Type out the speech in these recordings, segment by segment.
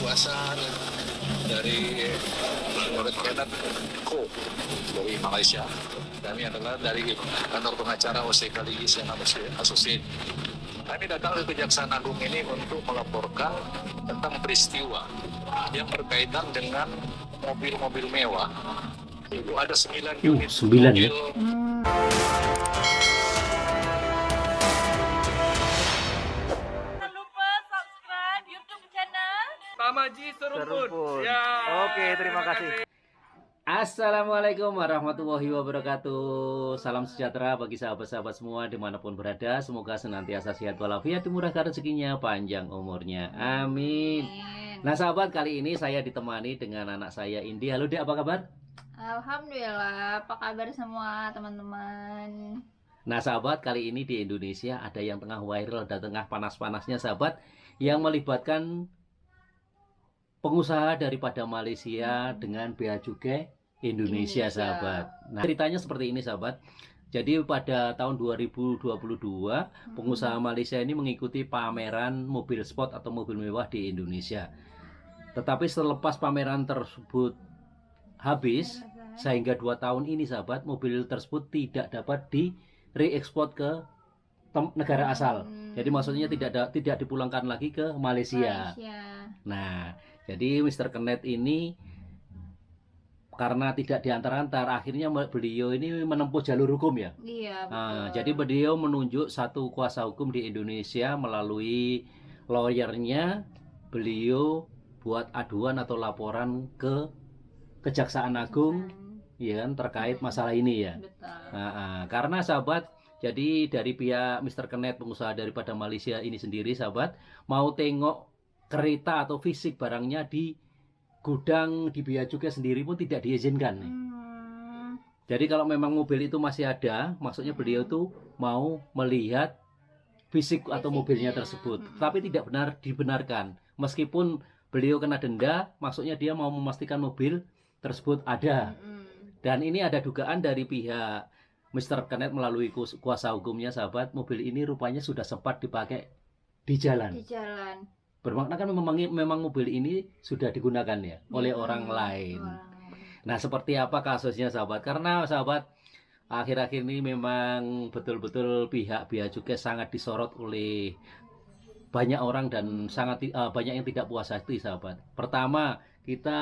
kuasa dari Kementerian Co dari Malaysia. Kami adalah dari kantor pengacara OCK Ligis yang Associate. Kami datang ke Kejaksaan Agung ini untuk melaporkan tentang peristiwa yang berkaitan dengan mobil-mobil mewah. Itu ada 9 unit 9 mobil. ya? Jangan lupa subscribe YouTube channel Tamaji Serumpun. Ya. Oke, terima kasih. Assalamualaikum warahmatullahi wabarakatuh. Salam sejahtera bagi sahabat-sahabat semua dimanapun berada. Semoga senantiasa sehat walafiat, dimurahkan rezekinya, panjang umurnya. Amin. Nah sahabat, kali ini saya ditemani dengan anak saya Indi. Halo Dek, apa kabar? Alhamdulillah, apa kabar semua teman-teman? Nah sahabat, kali ini di Indonesia ada yang tengah viral dan tengah panas-panasnya sahabat, yang melibatkan pengusaha daripada Malaysia dengan bea cukai Indonesia sahabat. Nah ceritanya seperti ini sahabat. Jadi pada tahun 2022 pengusaha Malaysia ini mengikuti pameran mobil sport atau mobil mewah di Indonesia. Tetapi selepas pameran tersebut habis, sehingga 2 tahun ini sahabat, mobil tersebut tidak dapat di re-ekspor ke negara asal. Jadi maksudnya tidak dipulangkan lagi ke Malaysia. Nah, jadi Mr. Kenet ini karena tidak diantar-antar, akhirnya beliau ini menempuh jalur hukum ya. Iya, betul. Nah, jadi beliau menunjuk satu kuasa hukum di Indonesia melalui lawyernya. Beliau buat aduan atau laporan ke Kejaksaan Agung ya kan, terkait masalah ini ya. Betul. Karena sahabat, jadi dari pihak Mr. Kenet, pengusaha daripada Malaysia ini sendiri sahabat, mau tengok kereta atau fisik barangnya di gudang di bea cukai sendiri pun tidak diizinkan nih. Jadi kalau memang mobil itu masih ada, maksudnya beliau tuh mau melihat fisik atau mobilnya tersebut, tapi tidak benar dibenarkan. Meskipun beliau kena denda, maksudnya dia mau memastikan mobil tersebut ada. Dan ini ada dugaan dari pihak Mr. Kenet melalui kuasa hukumnya sahabat, mobil ini rupanya sudah sempat dipakai di jalan. Bermakna kan memang mobil ini sudah digunakan ya oleh orang lain. Nah seperti apa kasusnya sahabat? Karena sahabat, akhir-akhir ini memang betul-betul pihak bea cukai sangat disorot oleh banyak orang dan sangat banyak yang tidak puas hati sahabat. Pertama, kita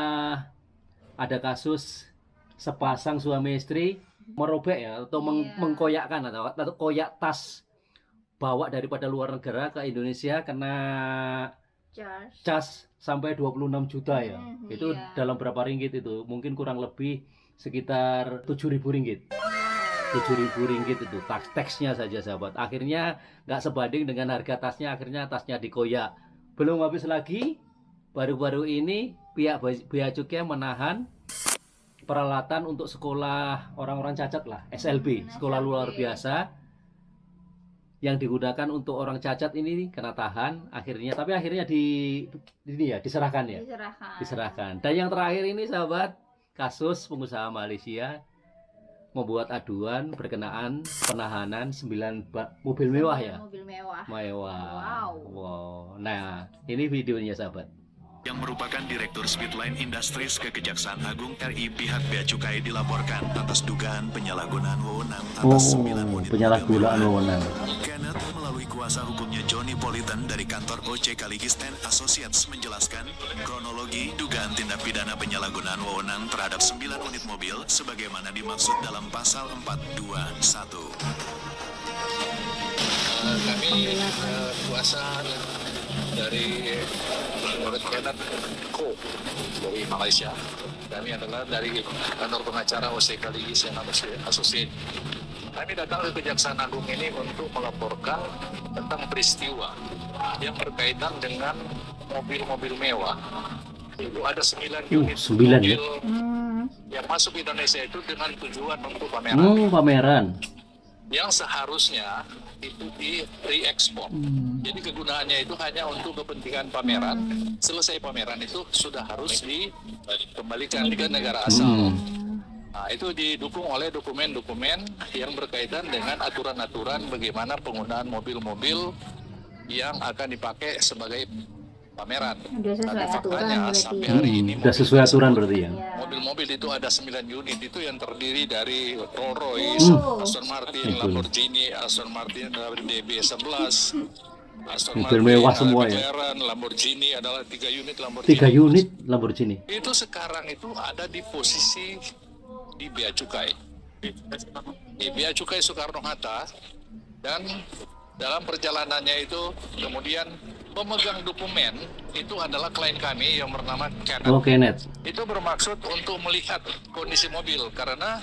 ada kasus sepasang suami istri merobek ya atau mengkoyakkan atau koyak tas bawa daripada luar negara ke Indonesia, kena cas sampai 26 juta ya. Itu dalam berapa ringgit itu? Mungkin kurang lebih sekitar 7.000 ringgit. 7.000 ringgit itu taksnya saja sahabat. Akhirnya nggak sebanding dengan harga tasnya, akhirnya tasnya dikoyak. Belum habis lagi, baru-baru ini pihak bea cukai menahan peralatan untuk sekolah orang-orang cacat lah, SLB, sekolah luar biasa yang digunakan untuk orang cacat ini kena tahan akhirnya, tapi akhirnya diserahkan ya. Diserahkan. Dan yang terakhir ini sahabat, kasus pengusaha Malaysia membuat aduan berkenaan penahanan 9 mobil mewah ya. Mobil mewah. Wow. Nah, ini videonya sahabat. Yang merupakan Direktur Speedline Industries ke Kejaksaan Agung RI pihak bea cukai dilaporkan atas dugaan penyalahgunaan wewenang atas 9 unit penyalahgunaan wewenang. Kenneth melalui kuasa hukumnya Johnny Politan dari kantor OCK Ligis Associates menjelaskan kronologi dugaan tindak pidana penyalahgunaan wewenang terhadap 9 unit mobil sebagaimana dimaksud dalam pasal 421. Kami kuasa dari Kementerian Co dari Malaysia. Kami adalah dari kantor pengacara OCK Ligis yang Associate. Kami datang ke Kejaksaan Agung ini untuk melaporkan tentang peristiwa yang berkaitan dengan mobil-mobil mewah. Itu ada 9 unit 9 mobil ya? yang masuk Indonesia itu dengan tujuan untuk pameran. Pameran. Yang seharusnya itu di re-ekspor. Jadi kegunaannya itu hanya untuk kepentingan pameran. Selesai pameran itu sudah harus dikembalikan ke negara asal. Nah, itu didukung oleh dokumen-dokumen yang berkaitan dengan aturan-aturan bagaimana penggunaan mobil-mobil yang akan dipakai sebagai pameran. Udah sesuai Tapi aturan faktanya berarti. sampai hari ini Udah sesuai aturan berarti ya. Ya. mobil-mobil itu ada 9 unit itu yang terdiri dari Rolls Royce, Aston Martin, Betul. Lamborghini, Aston Martin DB11, Aston Mobil Martin, mewah semua ya. McLaren, Lamborghini adalah 3 unit Lamborghini. 3 unit Lamborghini. Itu sekarang itu ada di posisi di Bea Cukai. Di Bea Cukai Soekarno-Hatta, dan dalam perjalanannya itu kemudian pemegang dokumen itu adalah klien kami yang bernama Kenneth. Oh, Kenneth. Itu bermaksud untuk melihat kondisi mobil karena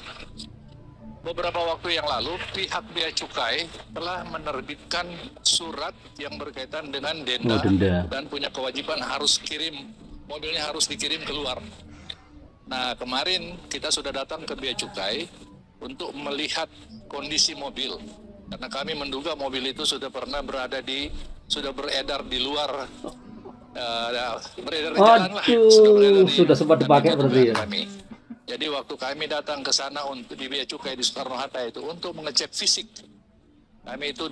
beberapa waktu yang lalu pihak Bea Cukai telah menerbitkan surat yang berkaitan dengan denda, Oh, denda. dan punya kewajiban harus mobilnya harus dikirim keluar. Nah, kemarin kita sudah datang ke Bea Cukai untuk melihat kondisi mobil karena kami menduga mobil itu sudah pernah sudah beredar di luar, beredar di jalan lah. Aduh, sudah sempat dipakai berarti ya. Kami. Jadi waktu kami datang ke sana untuk di Bea Cukai di Soekarno-Hatta itu untuk mengecek fisik, kami itu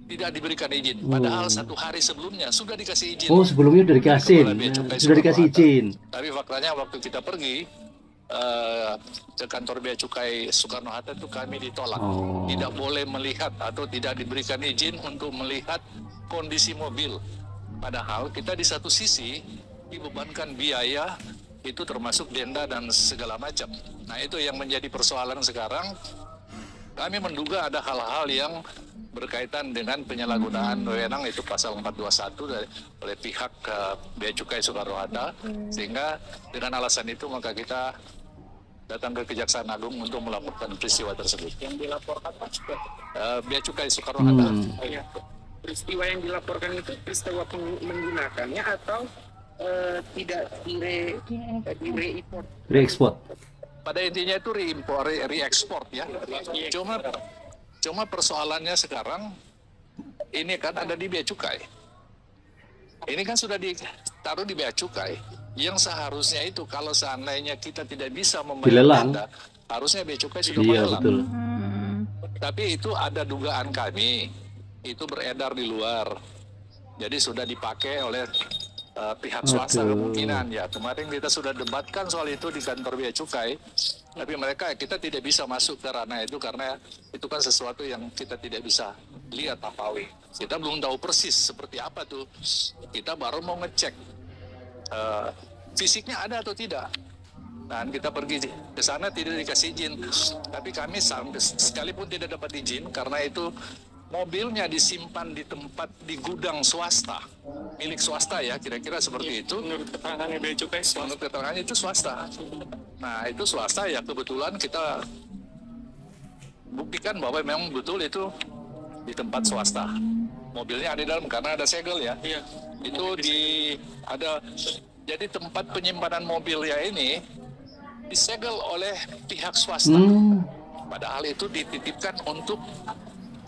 tidak diberikan izin. Padahal 1 hari sebelumnya sudah dikasih izin. Oh, sebelumnya udah dikasih. Kepala Bea Cukai Sudah dikasih Soekarno-Hatta. izin. Tapi faktanya waktu kita pergi ke kantor Bea Cukai Soekarno-Hatta itu kami ditolak. Oh. Tidak boleh melihat atau tidak diberikan izin untuk melihat kondisi mobil. Padahal kita di satu sisi dibebankan biaya itu termasuk denda dan segala macam. Nah, itu yang menjadi persoalan sekarang. Kami menduga ada hal-hal yang berkaitan dengan penyalahgunaan wewenang, itu pasal 421 oleh pihak Bea Cukai Soekarno-Hatta, sehingga dengan alasan itu maka kita datang ke Kejaksaan Agung untuk melaporkan peristiwa tersebut. Yang dilaporkan Bea Cukai Soekarno-Hatta. peristiwa yang dilaporkan itu peristiwa menggunakannya atau tidak di-re-import. Re-export. Pada intinya itu re-export ya. Cuma persoalannya sekarang ini kan ada di Bea Cukai. Ini kan sudah ditaruh di Bea Cukai. Yang seharusnya itu kalau seandainya kita tidak bisa membayar Dilelang. denda, harusnya Bea Cukai sudah Iya, melelang. betul. Tapi itu ada dugaan kami, itu beredar di luar. Jadi sudah dipakai oleh pihak swasta Aduh. kemungkinan ya. Kemarin kita sudah debatkan soal itu di kantor Bea Cukai, tapi kita tidak bisa masuk ke ranah itu karena itu kan sesuatu yang kita tidak bisa lihat tapawi. Kita belum tahu persis seperti apa tuh. Kita baru mau ngecek fisiknya ada atau tidak. Dan kita pergi ke sana tidak dikasih izin. Tapi kami sekalipun tidak dapat izin karena itu mobilnya disimpan di tempat di gudang swasta, milik swasta ya, kira-kira seperti itu. Menurut keterangannya Bea Cukai, Menurut keterangannya itu swasta. Nah, itu swasta ya, kebetulan kita buktikan bahwa memang betul itu di tempat swasta. Mobilnya ada di dalam karena ada segel ya. Iya. Itu jadi tempat penyimpanan mobil ya ini disegel oleh pihak swasta. Padahal itu dititipkan untuk,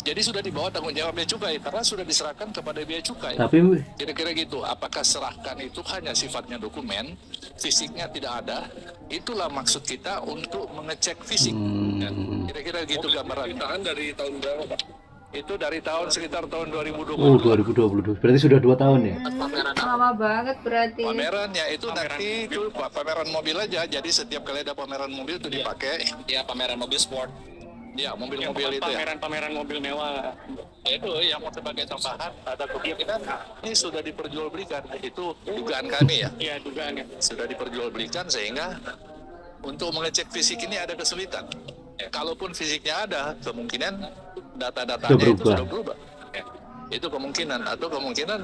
jadi sudah dibawa tanggung jawab Bea Cukai karena sudah diserahkan kepada Bea Cukai. Tapi Kira-kira gitu. Apakah serahkan itu hanya sifatnya dokumen, fisiknya tidak ada? Itulah maksud kita untuk mengecek fisik. Ya, kira-kira gitu gambarannya. ditahan dari tahun berapa, Pak? Itu dari sekitar tahun 2020. oh, 2022. Berarti sudah 2 tahun ya? Lama banget berarti. Pameran ya itu nanti itu pameran mobil aja. Jadi setiap kali ada pameran mobil itu dipakai. Ya, pameran mobil sport. Ya, mobil-mobil itu ya. Pameran mobil mewah. Itu yang mau sebagai tambahan ada kemungkinan ini sudah diperjualbelikan. Itu dugaan kami ya. Iya, dugaannya. Sudah diperjualbelikan sehingga untuk mengecek fisik ini ada kesulitan. Kalaupun fisiknya ada, kemungkinan data-datanya itu sudah berubah. Itu kemungkinan, atau kemungkinan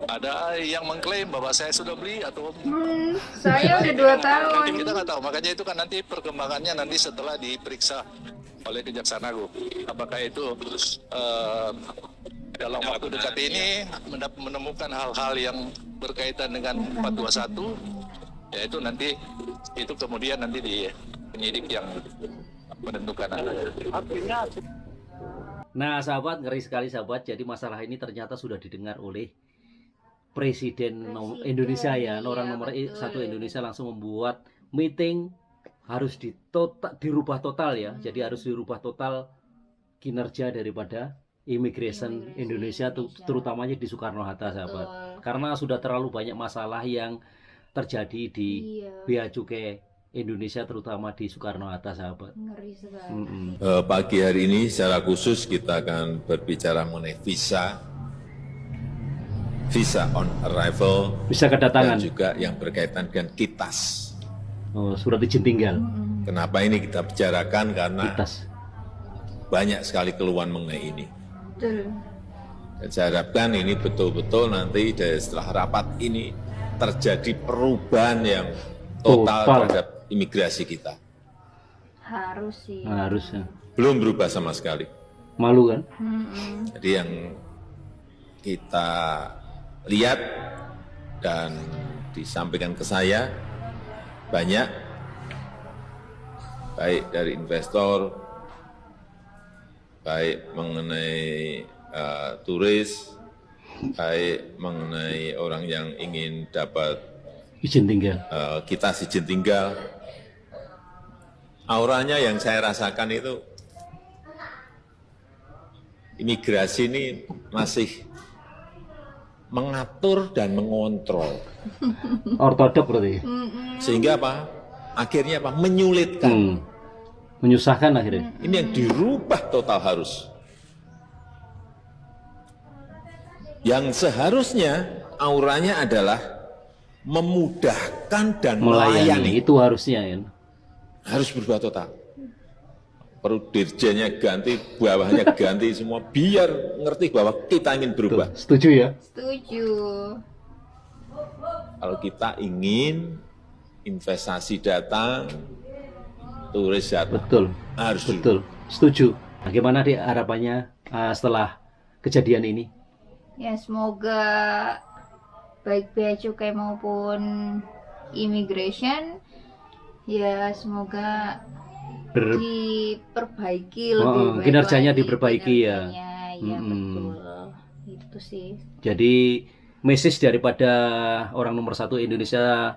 ada yang mengklaim bahwa saya sudah beli atau Saya udah 2 tahun. kita nggak tahu. Makanya itu kan nanti perkembangannya nanti setelah diperiksa oleh Kejaksaan Agung. Apakah itu dalam waktu dekat ini menemukan hal-hal yang berkaitan dengan 421, yaitu nanti itu kemudian nanti di penyidik yang menentukan. Nah, sahabat, ngeri sekali sahabat. Jadi masalah ini ternyata sudah didengar oleh Presiden Indonesia ya, orang nomor 1 Indonesia langsung membuat meeting harus dirubah total ya. Jadi harus dirubah total kinerja daripada immigration Indonesia, terutamanya di Soekarno-Hatta sahabat. karena sudah terlalu banyak masalah yang terjadi di Iya. Bea Cukai Indonesia, terutama di Soekarno-Hatta, sahabat. Ngeri sekali. Pagi hari ini secara khusus kita akan berbicara mengenai visa on arrival, Bisa dan kedatangan juga yang berkaitan dengan kitas. surat izin tinggal. Kenapa ini kita bicarakan? Karena Kitas. banyak sekali keluhan mengenai ini. Betul. Dan saya harapkan ini betul-betul nanti setelah rapat ini terjadi perubahan yang total Total. terhadap imigrasi kita. Harus sih. Harusnya. Belum berubah sama sekali. Malu kan? Jadi yang kita lihat dan disampaikan ke saya banyak, baik dari investor, baik mengenai turis, baik mengenai orang yang ingin dapat Izin tinggal. kita izin tinggal. Auranya yang saya rasakan itu imigrasi ini masih mengatur dan mengontrol. Ortodok berarti. Sehingga apa? Akhirnya apa? Menyulitkan. Menyusahkan akhirnya. Ini yang dirubah total harus. Yang seharusnya auranya adalah memudahkan dan melayani. Itu harusnya ya. Harus berubah total. Perlu dirjennya ganti, bawahnya ganti semua, biar ngerti bahwa kita ingin berubah. Setuju ya? Setuju. Kalau kita ingin investasi datang, turis datang, Betul. harus dulu. Betul. Setuju. Bagaimana di harapannya setelah kejadian ini? Ya semoga baik bea cukai maupun immigration ya semoga diperbaiki lebih baik kinerjanya lagi, diperbaiki ya. kinerjanya. Ya betul. Itu sih. Jadi message daripada orang nomor 1 Indonesia,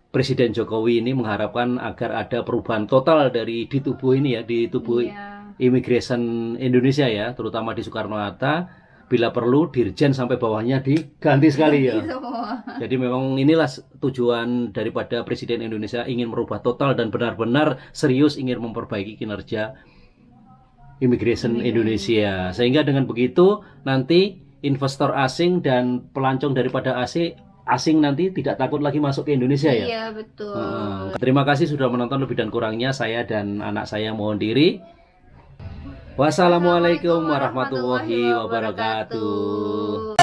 Presiden Jokowi ini mengharapkan agar ada perubahan total di tubuh ini ya, di tubuh Iya. immigration Indonesia ya, terutama di Soekarno-Hatta. Bila perlu dirjen sampai bawahnya diganti sekali ya. Semua. Jadi memang inilah tujuan daripada Presiden Indonesia, ingin merubah total dan benar-benar serius ingin memperbaiki kinerja immigration Indonesia. Sehingga dengan begitu nanti investor asing dan pelancong daripada asing nanti tidak takut lagi masuk ke Indonesia ya. Iya betul. Terima kasih sudah menonton, lebih dan kurangnya saya dan anak saya mohon diri. Wassalamualaikum warahmatullahi wabarakatuh.